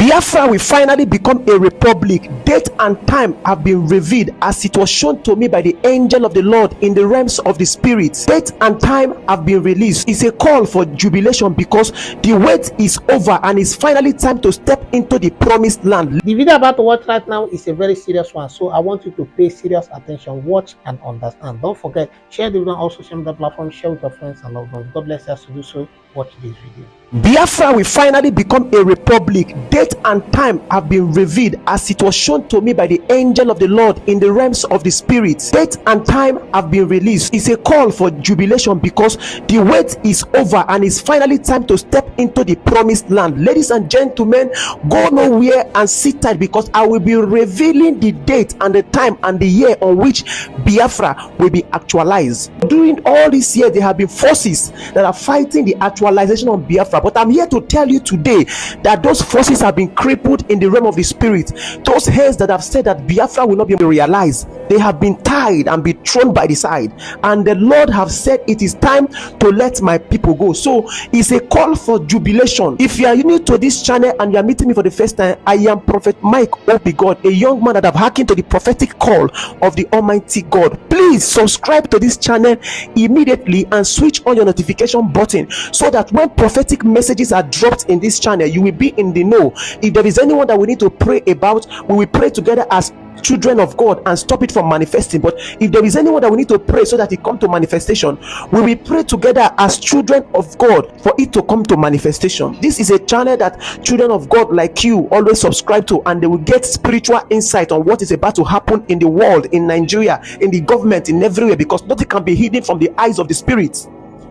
Biafra will finally become a republic. Date and time have been revealed as it was shown to me by the angel of the Lord in the realms of the spirit. Date and time have been released. It's a call for jubilation because the wait is over and it's finally time to step into the promised land. The video about to watch right now is a very serious one, so I want you to pay serious attention, watch and understand. Don't forget, share the video on all social media platforms, share with your friends and loved ones. God bless us to do so. Watch this video. Biafra will finally become a republic. Date and time have been revealed as it was shown to me by the angel of the Lord in the realms of the spirit. Date and time have been released. It's a call for jubilation because the wait is over and it's finally time to step into the promised land. Ladies and gentlemen, go nowhere and sit tight because I will be revealing the date and the time and the year on which Biafra will be actualized. During all this year, there have been forces that are fighting the actualization of Biafra. But I'm here to tell you today that those forces have been crippled in the realm of the spirit. Those hands that have said that Biafra will not be realized, they have been tied and be thrown by the side. And the Lord have said it is time to let my people go. So it's a call for jubilation. If you are new to this channel and you are meeting me for the first time, I am Prophet Mike ObiGod, a young man that have hearkened to the prophetic call of the Almighty God. Please subscribe to this channel immediately and switch on your notification button so that when prophetic messages are dropped in this channel, you will be in the know. If there is anyone that we need to pray about, we will pray together as children of God and stop it from manifesting. But if there is anyone that we need to pray so that it come to manifestation, we will pray together as children of God for it to come to manifestation. This is a channel that children of God like you always subscribe to, and they will get spiritual insight on what is about to happen in the world, in Nigeria, in the government, in everywhere, because nothing can be hidden from the eyes of the spirit.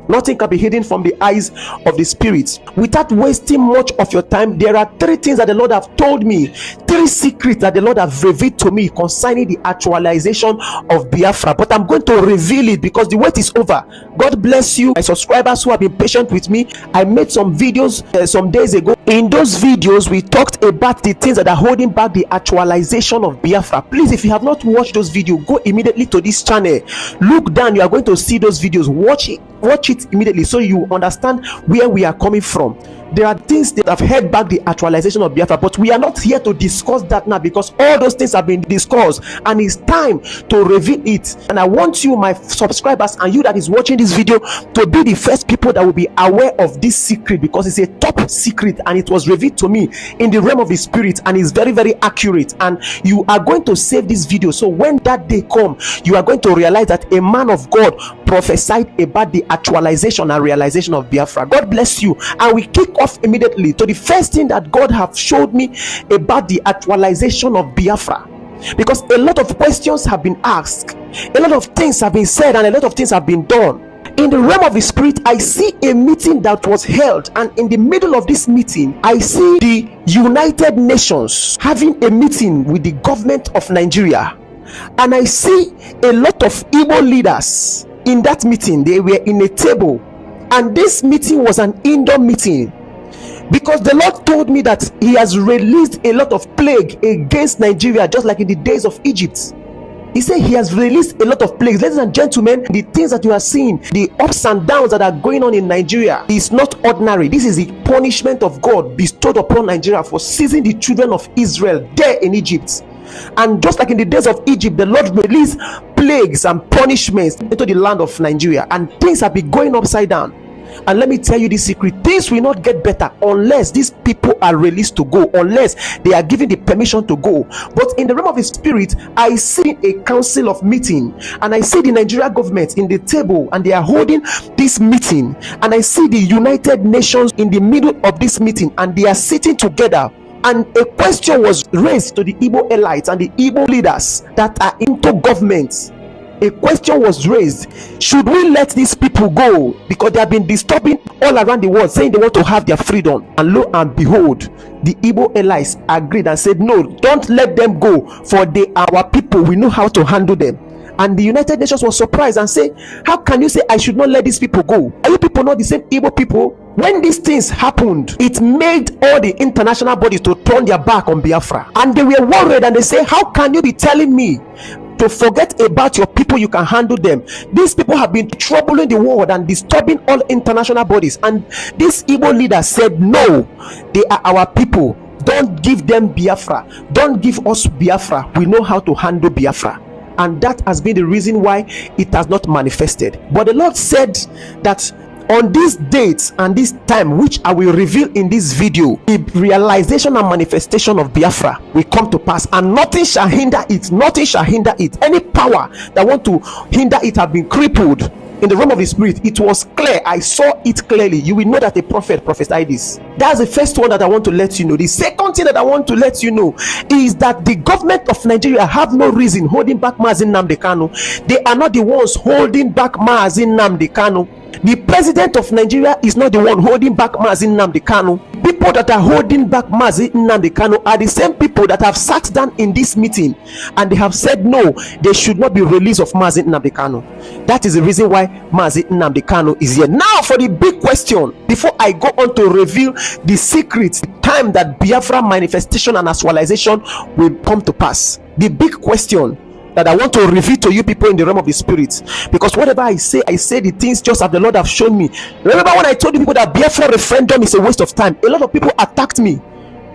Nothing can be hidden from the eyes of the spirit. Without wasting much of your time, there are three things that the Lord have told me, three secrets that the Lord have revealed to me concerning the actualization of Biafra. But I'm going to reveal it because the wait is over. God bless you, my subscribers who have been patient with me. I made some videos some days ago. In those videos, we talked about the things that are holding back the actualization of Biafra. Please, if you have not watched those videos, go immediately to this channel. Look down, you are going to see those videos. Watch it immediately so you understand where we are coming from. There are things that have held back the actualization of Biafra, but we are not here to discuss that now because all those things have been discussed and it's time to reveal it. And I want you, my subscribers, and you that is watching this video, to be the first people that will be aware of this secret because it's a top secret and it was revealed to me in the realm of the spirit and it's very, very accurate. And you are going to save this video so when that day comes, you are going to realize that a man of God prophesied about the actualization and realization of Biafra. God bless you. And we kick off immediately to the first thing that God have showed me about the actualization of Biafra, because a lot of questions have been asked, a lot of things have been said, and a lot of things have been done. In the realm of the spirit, I see a meeting that was held, and in the middle of this meeting, I see the United Nations having a meeting with the government of Nigeria, and I see a lot of Igbo leaders in that meeting. They were in a table, and this meeting was an indoor meeting because the Lord told me that he has released a lot of plague against Nigeria, just like in the days of Egypt. He said he has released a lot of plagues. Ladies and gentlemen, the things that you are seeing, the ups and downs that are going on in Nigeria, is not ordinary. This is the punishment of God bestowed upon Nigeria for seizing the children of Israel there in Egypt. And just like in the days of Egypt, the Lord released plagues and punishments into the land of Nigeria, and things have been going upside down. And let me tell you this secret: things will not get better unless these people are released to go, unless they are given the permission to go. But in the realm of the spirit, I see a council of meeting, and I see the Nigeria government in the table, and they are holding this meeting, and I see the United Nations in the middle of this meeting, and they are sitting together. And a question was raised to the Igbo elites and the Igbo leaders that are into government. A question was raised: should we let these people go? Because they have been disturbing all around the world, saying they want to have their freedom. And lo and behold, the Igbo elites agreed and said, no, don't let them go, for they are our people. We know how to handle them. And the United Nations was surprised and said, how can you say I should not let these people go? Are you people not the same Igbo people? When these things happened, it made all the international bodies to turn their back on Biafra. And they were worried, and they say, how can you be telling me to forget about your people? You can handle them. These people have been troubling the world and disturbing all international bodies. And this Igbo leader said, no, they are our people. Don't give them Biafra. Don't give us Biafra. We know how to handle Biafra. And that has been the reason why it has not manifested. But the Lord said that on these dates and this time, which I will reveal in this video, the realization and manifestation of Biafra will come to pass, and nothing shall hinder it. Nothing shall hinder it. Any power that want to hinder it have been crippled. In the realm of the spirit, it was clear. I saw it clearly. You will know that a prophet prophesied this. That's the first one that I want to let you know. The second thing that I want to let you know is that the government of Nigeria have no reason holding back Mazi Nnamdi Kanu. They are not the ones holding back Mazi Nnamdi Kanu. The president of Nigeria is not the one holding back Mazi Nnamdi Kanu. People that are holding back Mazi Nnamdi Kanu are the same people that have sat down in this meeting and they have said no, they should not be released of Mazi Nnamdi Kanu. That is the reason why Mazi Nnamdi Kanu is here. Now for the big question, before I go on to reveal the secret time that Biafra manifestation and actualization will come to pass. The big question that I want to reveal to you people in the realm of the spirit, because whatever I say the things just as the Lord have shown me. Remember when I told you people that Biafra referendum is a waste of time? A lot of people attacked me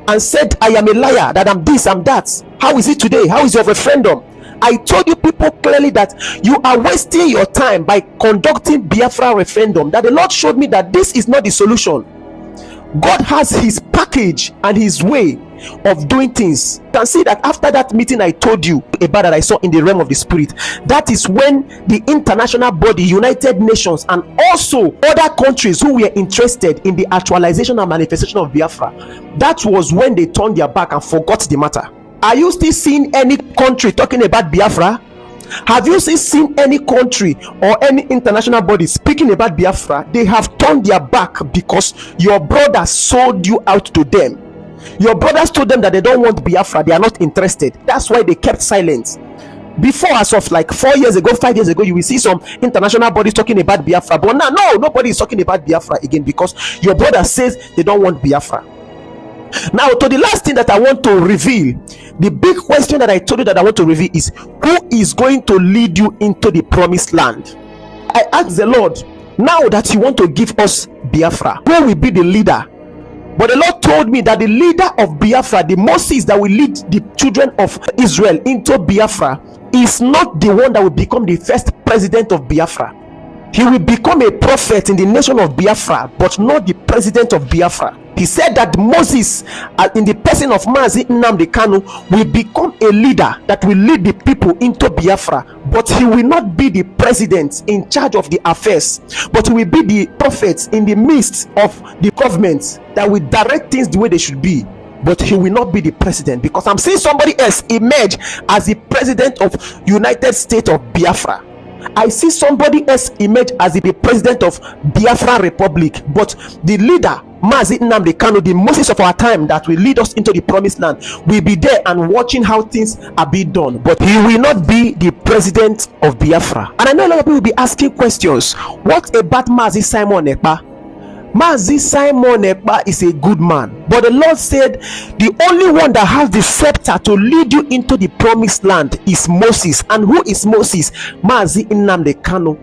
and said I am a liar, that I'm this, I'm that. How is it today? How is your referendum? I told you people clearly that you are wasting your time by conducting Biafra referendum, that the Lord showed me that this is not the solution. God has his package and his way of doing things. You can see that after that meeting I told you about that I saw in the realm of the spirit, that is when the international body, United Nations, and also other countries who were interested in the actualization and manifestation of Biafra, that was when they turned their back and forgot the matter. Are you still seeing any country talking about Biafra? Have you seen any country or any international body speaking about Biafra? They have turned their back because your brothers sold you out to them. Your brothers told them that they don't want Biafra, they are not interested. That's why they kept silent. Before, as of like 4 years ago, 5 years ago, you will see some international bodies talking about Biafra. But now, no, nobody is talking about Biafra again because your brother says they don't want Biafra. Now, to the last thing that I want to reveal, the big question that I told you that I want to reveal is, who is going to lead you into the promised land? I asked the Lord, now that you want to give us Biafra, who will be the leader? But the Lord told me that the leader of Biafra, the Moses that will lead the children of Israel into Biafra, is not the one that will become the first president of Biafra. He will become a prophet in the nation of Biafra, but not the president of Biafra. He said that Moses, in the person of Mazi Nnamdi Kanu, will become a leader that will lead the people into Biafra, but he will not be the president in charge of the affairs, but he will be the prophet in the midst of the government that will direct things the way they should be. But he will not be the president, because I'm seeing somebody else emerge as the president of United States of Biafra. I see somebody else emerge as the president of Biafra Republic, but the leader, Mazi Nnamdi Kanu, the Moses of our time that will lead us into the promised land, will be there and watching how things are being done, but he will not be the president of Biafra. And I know a lot of people will be asking questions. What about Mazi Simon Ekpa? Mazi Simon Ekpa is a good man, but the Lord said the only one that has the scepter to lead you into the promised land is Moses. And who is Moses? Mazi Nnamdi Kanu.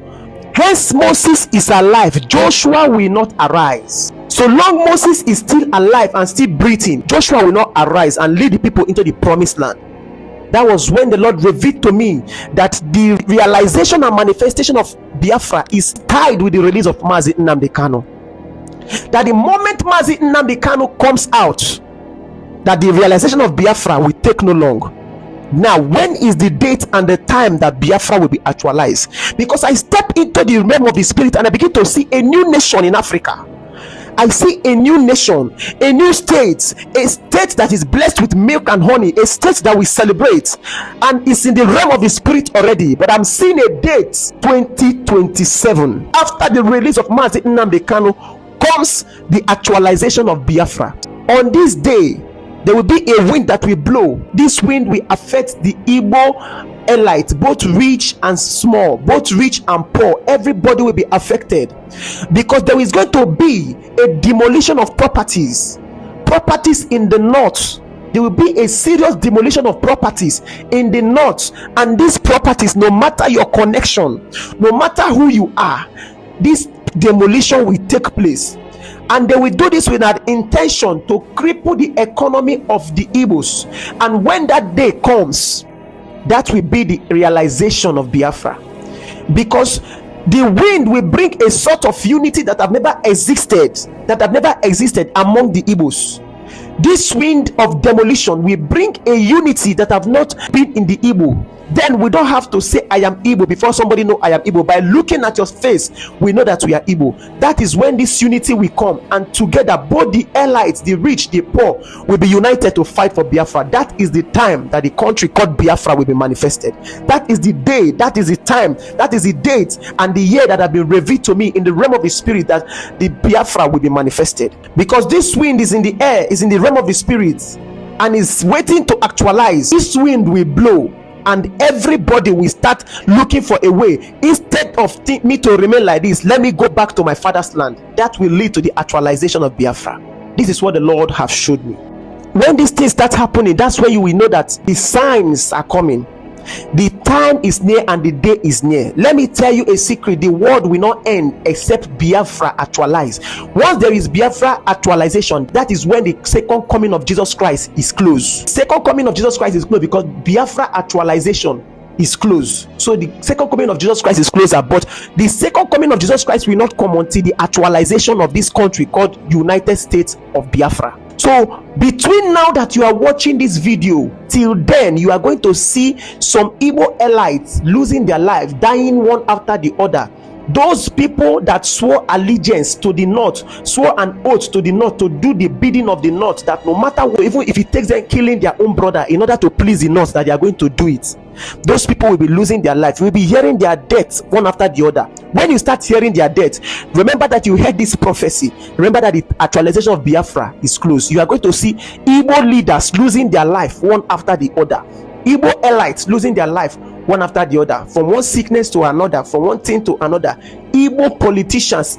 Hence Moses is alive, Joshua will not arise. So long Moses is still alive and still breathing, Joshua will not arise and lead the people into the promised land. That was when the Lord revealed to me that the realization and manifestation of Biafra is tied with the release of Mazi Nnamdi Kanu. That the moment Mazi Nnamdi Kanu comes out, that the realization of Biafra will take no long. Now, when is the date and the time that Biafra will be actualized? Because I step into the realm of the spirit and I begin to see a new nation in Africa. I see a new nation, a new state, a state that is blessed with milk and honey, a state that we celebrate, and it's in the realm of the spirit already. But I'm seeing a date, 2027. After the release of Mazi Nnamdi Kanu comes the actualization of Biafra. On this day, there will be a wind that will blow. This wind will affect the Igbo elite, both rich and small, both rich and poor. Everybody will be affected because there is going to be a demolition of properties in the north. There will be a serious demolition of properties in the north, and these properties, no matter your connection, no matter who you are, this demolition will take place. And they will do this with an intention to cripple the economy of the Igbos. And when that day comes, that will be the realization of Biafra, because the wind will bring a sort of unity that have never existed among the Igbos. This wind of demolition will bring a unity that have not been in the Igbo. Then we don't have to say I am Igbo before somebody know I am Igbo. By looking at your face, we know that we are Igbo. That is when this unity will come, and together both the elites, the rich, the poor will be united to fight for Biafra. That is the time that the country called Biafra will be manifested. That is the day, that is the time, that is the date and the year that have been revealed to me in the realm of the spirit, that the Biafra will be manifested. Because this wind is in the air, is in the realm of the spirit, and is waiting to actualize. This wind will blow, and everybody will start looking for a way. Instead of me to remain like this, let me go back to my father's land. That will lead to the actualization of Biafra. This is what the Lord have showed me. When these things start happening, that's when you will know that the signs are coming. The time is near and the day is near. Let me tell you a secret: the world will not end except Biafra actualize. Once there is Biafra actualization, that is when the second coming of Jesus Christ is close. Second coming of Jesus Christ is close because Biafra actualization is close. So the second coming of Jesus Christ is closer, but the second coming of Jesus Christ will not come until the actualization of this country called United States of Biafra. So between now that you are watching this video till then, you are going to see some Igbo elites losing their life, dying one after the other. Those people that swore allegiance to the North, swore an oath to the North to do the bidding of the North, that no matter what, even if it takes them killing their own brother in order to please the North, that they are going to do it. Those people will be losing their life. You will be hearing their deaths one after the other. When you start hearing their deaths, remember that you heard this prophecy. Remember that the actualization of Biafra is close. You are going to see Igbo leaders losing their life one after the other. Igbo elites losing their life one after the other, from one sickness to another, from one thing to another. Igbo politicians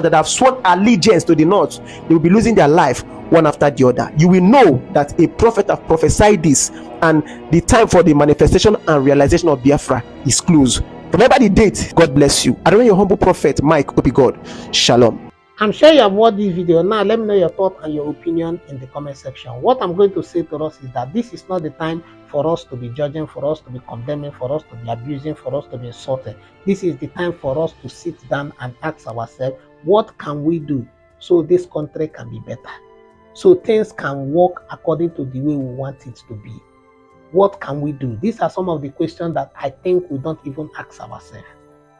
that have sworn allegiance to the North, they will be losing their life one after the other. You will know that a prophet have prophesied this, and the time for the manifestation and realization of Biafra is close. Remember the date. God bless you. I remain your humble prophet, Mike ObiGod. Shalom. I'm sure you have watched this video. Now let me know your thought and your opinion in the comment section. What I'm going to say to us is that this is not the time for us to be judging, for us to be condemning, for us to be abusing, for us to be insulted. This is the time for us to sit down and ask ourselves, what can we do so this country can be better, so things can work according to the way we want it to be? What can we do? These are some of the questions that I think we don't even ask ourselves.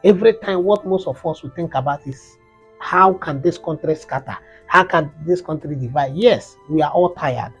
Every time, what most of us will think about is, how can this country scatter? How can this country divide? Yes, we are all tired.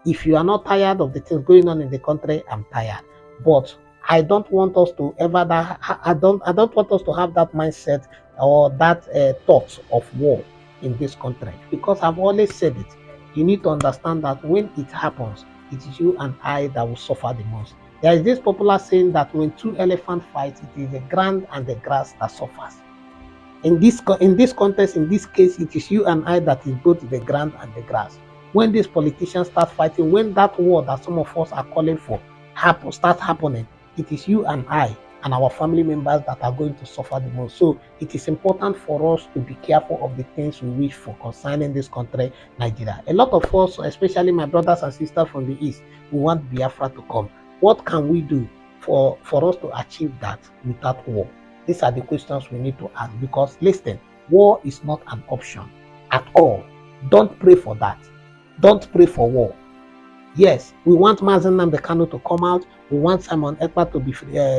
If you are not tired of the things going on in the country, I'm tired. But I don't want us to ever that. I don't want us to have that mindset or that thoughts of war in this country, because I've always said it. You need to understand that when it happens, it is you and I that will suffer the most. There is this popular saying that when two elephants fight, it is the ground and the grass that suffers. In this context, in this case, it is you and I that is both the ground and the grass. When these politicians start fighting, when that war that some of us are calling for starts happening, it is you and I and our family members that are going to suffer the most. So it is important for us to be careful of the things we wish for concerning this country, Nigeria. A lot of us, especially my brothers and sisters from the East, we want Biafra to come. What can we do for us to achieve that without war? These are the questions we need to ask, because listen, war is not an option at all. Don't pray for that. Don't pray for war. Yes, we want Mazen Nnamdi Kanu to come out. We want Simon Ekpa to be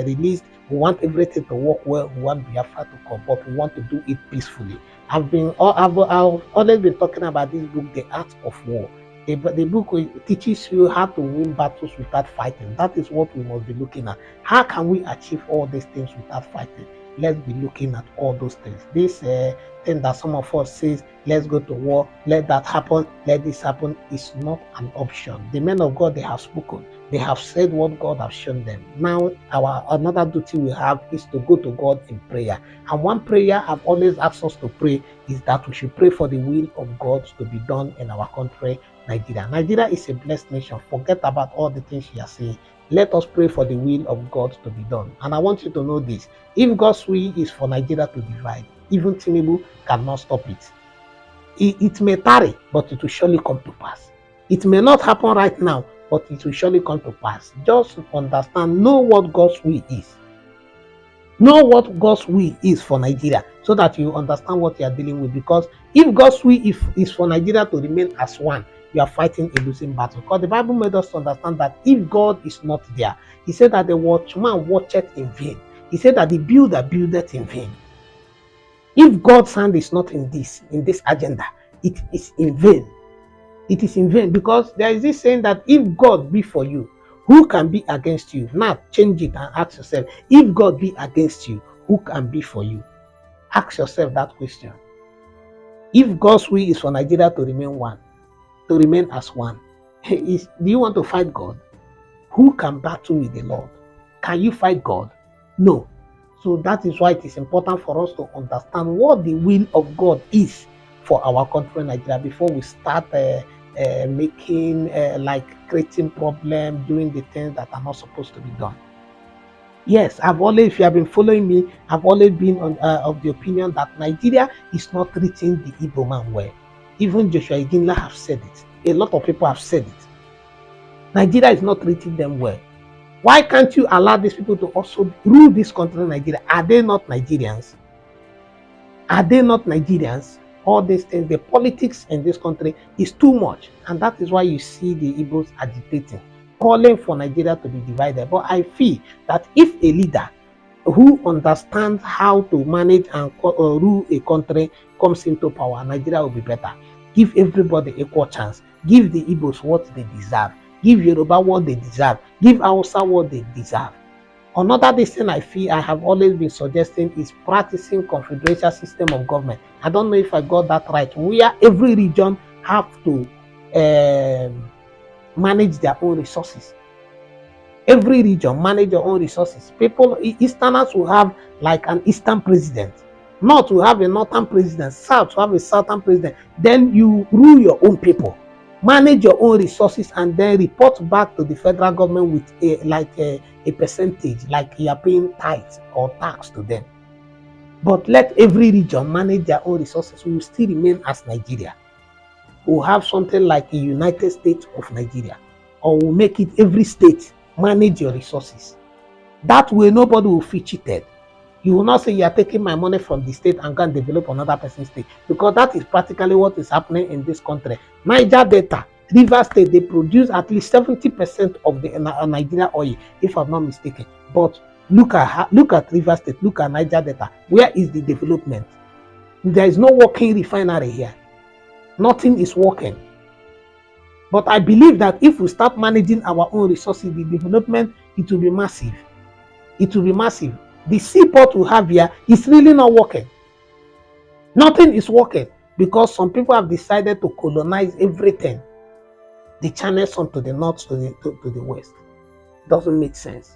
released. We want everything to work well. We want Biafra to come, but we want to do it peacefully. I've always been talking about this book, The Art of War. The book teaches you how to win battles without fighting. That is what we must be looking at. How can we achieve all these things without fighting? Let's be looking at all those things. This thing that some of us says, let's go to war, let that happen, let this happen, is not an option. The men of God, they have spoken. They have said what God has shown them. Now, another duty we have is to go to God in prayer. And one prayer I've always asked us to pray is that we should pray for the will of God to be done in our country, Nigeria. Nigeria is a blessed nation. Forget about all the things you are saying. Let us pray for the will of God to be done. And I want you to know this. If God's will is for Nigeria to divide, even Tinubu cannot stop it. It may tarry, but it will surely come to pass. It may not happen right now, but it will surely come to pass. Just understand, know what God's will is. Know what God's will is for Nigeria so that you understand what you are dealing with. Because if God's will is for Nigeria to remain as one, you are fighting a losing battle. Because the Bible made us to understand that if God is not there, He said that the watchman watcheth in vain. He said that the builder buildeth in vain. If God's hand is not in this agenda, it is in vain. It is in vain, because there is this saying that if God be for you, who can be against you? Now change it and ask yourself, if God be against you, who can be for you? Ask yourself that question. If God's will is for Nigeria to remain one, to remain as one, do you want to fight God? Who can battle with the Lord? Can you fight God? No. So that is why it is important for us to understand what the will of God is for our country, Nigeria, before we start making, creating problems, doing the things that are not supposed to be done. Yes, if you have been following me, I've always been of the opinion that Nigeria is not treating the Igbo man well. Even Joshua Iginla have said it. A lot of people have said it. Nigeria is not treating them well. Why can't you allow these people to also rule this country, Nigeria? Are they not Nigerians? Are they not Nigerians? All these things, the politics in this country is too much. And that is why you see the Igbos agitating, calling for Nigeria to be divided. But I feel that if a leader who understands how to manage and rule a country comes into power, Nigeria will be better. Give everybody equal chance. Give the Igbos what they deserve. Give Yoruba what they deserve. Give Hausa what they deserve. Another thing I feel I have always been suggesting is practicing confederation system of government. I don't know if I got that right. Where every region have to manage their own resources. Every region manage your own resources. People, Easterners will have like an Eastern president. North will have a Northern president. South will have a Southern president. Then you rule your own people. Manage your own resources and then report back to the federal government with a percentage, like you are paying tithes or tax to them. But let every region manage their own resources. We will still remain as Nigeria. We'll have something like a United States of Nigeria, or we'll make it every state manage your resources. That way nobody will feel cheated. You will not say you are taking my money from the state and go and develop another person's state, because that is practically what is happening in this country. Niger Delta, Rivers State, they produce at least 70% of the Nigeria oil, if I'm not mistaken. But look at Rivers State, look at Niger Delta. Where is the development? There is no working refinery here. Nothing is working. But I believe that if we start managing our own resources, the development, it will be massive. It will be massive. The seaport we have here is really not working. Nothing is working because some people have decided to colonize everything. The channel sun to the north, to the west. It doesn't make sense.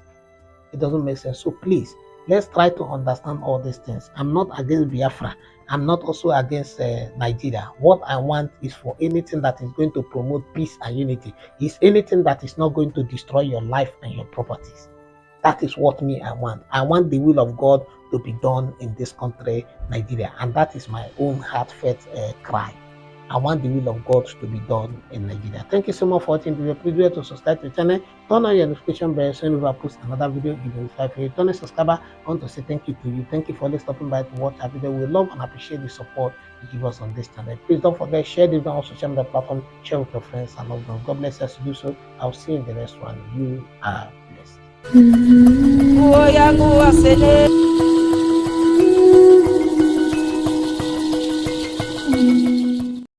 It doesn't make sense. So please, let's try to understand all these things. I'm not against Biafra. I'm not also against Nigeria. What I want is for anything that is going to promote peace and unity. Is anything that is not going to destroy your life and your properties. That is what I want. I want the will of God to be done in this country, Nigeria. And that is my own heartfelt cry. I want the will of God to be done in Nigeria. Thank you so much for watching the video. Please do to subscribe to the channel. Turn on your notification bell so whenever I post another video, you will notify you. Turn a subscriber. I want to say thank you to you. Thank you for always stopping by to watch our video. We love and appreciate the support you give us on this channel. Please don't forget, share this video on social media platform, share with your friends and loved ones. God bless us to do so. I'll see you in the next one. You are blessed.